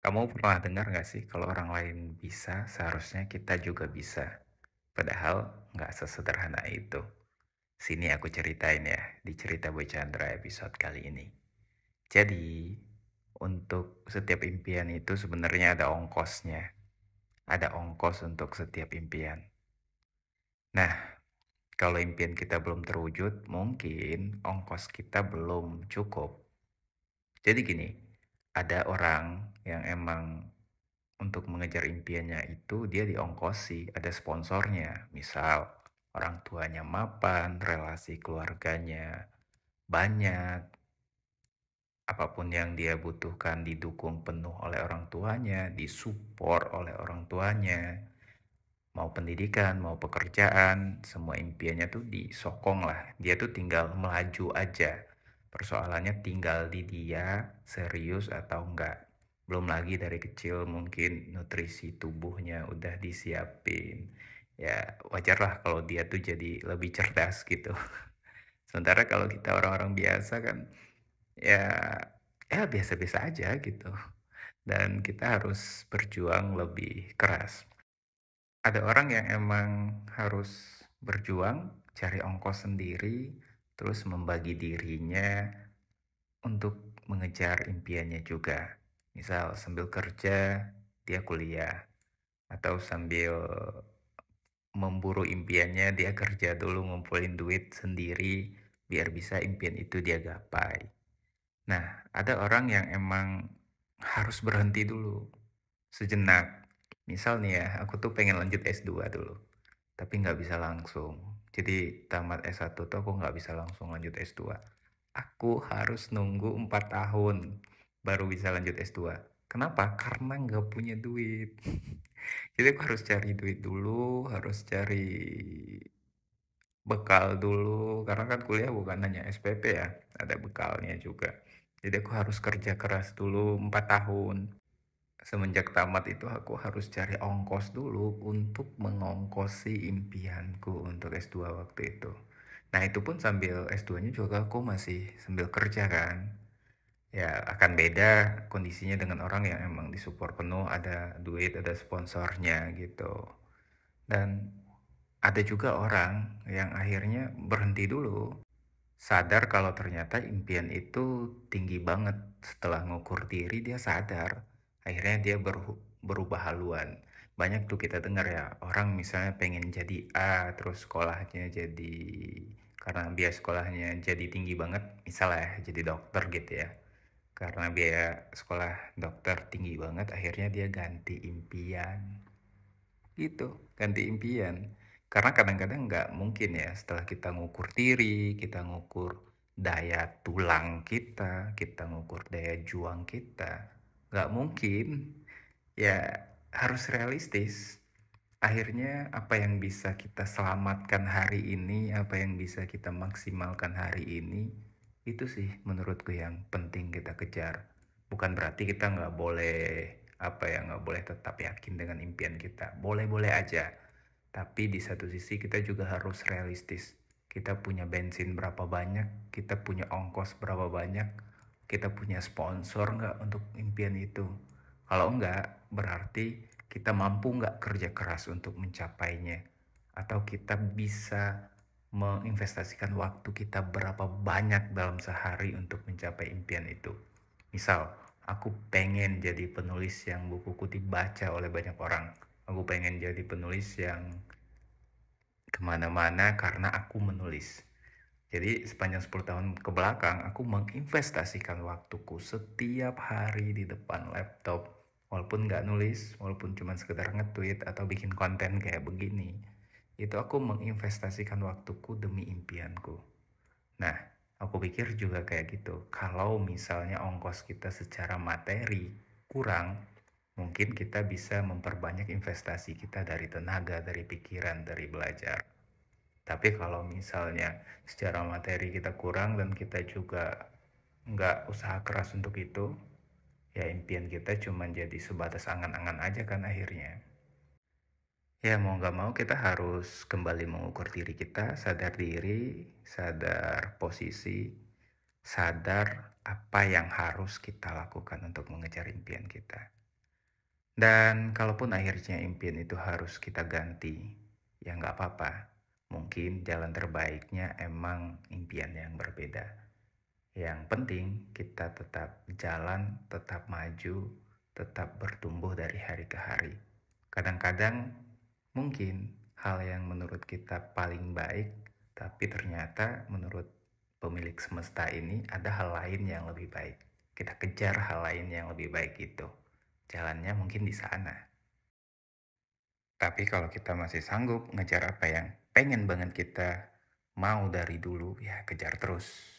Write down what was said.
Kamu pernah dengar nggak sih kalau orang lain bisa, seharusnya kita juga bisa. Padahal nggak sesederhana itu. Sini aku ceritain ya, di Cerita Boy Chandra episode kali ini. Jadi, untuk setiap impian itu sebenarnya ada ongkosnya. Ada ongkos untuk setiap impian. Nah, kalau impian kita belum terwujud, mungkin ongkos kita belum cukup. Jadi gini, ada orang yang emang untuk mengejar impiannya itu dia diongkosi, ada sponsornya. Misal, orang tuanya mapan, relasi keluarganya banyak, apapun yang dia butuhkan didukung penuh oleh orang tuanya, disupport oleh orang tuanya, mau pendidikan, mau pekerjaan, semua impiannya tuh disokong lah. Dia tuh tinggal melaju aja. Persoalannya tinggal di dia serius atau enggak. Belum lagi dari kecil mungkin nutrisi tubuhnya udah disiapin. Ya wajar lah kalau dia tuh jadi lebih cerdas gitu. Sementara kalau kita orang-orang biasa kan ya biasa-biasa aja gitu. Dan kita harus berjuang lebih keras. Ada orang yang emang harus berjuang, cari ongkos sendiri, terus membagi dirinya untuk mengejar impiannya juga. Misal sambil kerja, dia kuliah. Atau sambil memburu impiannya, dia kerja dulu ngumpulin duit sendiri, biar bisa impian itu dia gapai. Nah, ada orang yang emang harus berhenti dulu, sejenak. Misal nih ya, aku tuh pengen lanjut S2 dulu. Tapi nggak bisa langsung. Jadi tamat S1 tuh aku nggak bisa langsung lanjut S2. Aku harus nunggu 4 tahun baru bisa lanjut S2. Kenapa? Karena nggak punya duit. Jadi aku harus cari duit dulu, harus cari bekal dulu. Karena kan kuliah bukan hanya SPP ya, ada bekalnya juga. Jadi aku harus kerja keras dulu 4 tahun. Semenjak tamat itu aku harus cari ongkos dulu untuk mengongkosi impianku untuk S2 waktu itu. Nah, itu pun sambil S2-nya juga aku masih sambil kerja kan. Ya, akan beda kondisinya dengan orang yang emang disupport penuh, ada duit, ada sponsornya gitu. Dan ada juga orang yang akhirnya berhenti dulu. Sadar kalau ternyata impian itu tinggi banget. Setelah ngukur diri dia sadar. Akhirnya dia berubah haluan. Banyak tuh kita dengar ya, orang misalnya pengen jadi A, terus sekolahnya jadi, karena biaya sekolahnya jadi tinggi banget, misalnya ya, jadi dokter gitu ya. Karena biaya sekolah dokter tinggi banget, akhirnya dia ganti impian. Gitu, ganti impian. Karena kadang-kadang nggak mungkin ya setelah kita ngukur diri, kita ngukur daya tulang kita ngukur daya juang kita, nggak mungkin. Ya harus realistis. Akhirnya apa yang bisa kita selamatkan hari ini, apa yang bisa kita maksimalkan hari ini, itu sih menurutku yang penting kita kejar. Bukan berarti kita nggak boleh nggak boleh tetap yakin dengan impian kita. Boleh-boleh aja. Tapi di satu sisi kita juga harus realistis. Kita punya bensin berapa banyak, kita punya ongkos berapa banyak, kita punya sponsor nggak untuk impian itu. Kalau enggak, berarti kita mampu nggak kerja keras untuk mencapainya. Atau kita bisa menginvestasikan waktu kita berapa banyak dalam sehari untuk mencapai impian itu. Misal, aku pengen jadi penulis yang bukuku dibaca oleh banyak orang. Aku pengen jadi penulis yang kemana-mana karena aku menulis. Jadi sepanjang 10 tahun ke belakang, aku menginvestasikan waktuku setiap hari di depan laptop. Walaupun nggak nulis, walaupun cuma sekedar nge-tweet atau bikin konten kayak begini. Itu aku menginvestasikan waktuku demi impianku. Nah, aku pikir juga kayak gitu. Kalau misalnya ongkos kita secara materi kurang, mungkin kita bisa memperbanyak investasi kita dari tenaga, dari pikiran, dari belajar. Tapi kalau misalnya secara materi kita kurang dan kita juga nggak usaha keras untuk itu, ya impian kita cuma jadi sebatas angan-angan aja kan akhirnya. Ya mau nggak mau kita harus kembali mengukur diri kita, sadar diri, sadar posisi, sadar apa yang harus kita lakukan untuk mengejar impian kita. Dan kalaupun akhirnya impian itu harus kita ganti, ya nggak apa-apa. Mungkin jalan terbaiknya emang impian yang berbeda. Yang penting kita tetap jalan, tetap maju, tetap bertumbuh dari hari ke hari. Kadang-kadang mungkin hal yang menurut kita paling baik, tapi ternyata menurut pemilik semesta ini ada hal lain yang lebih baik. Kita kejar hal lain yang lebih baik itu. Jalannya mungkin di sana. Tapi kalau kita masih sanggup ngejar apa yang pengen banget kita mau dari dulu, ya kejar terus.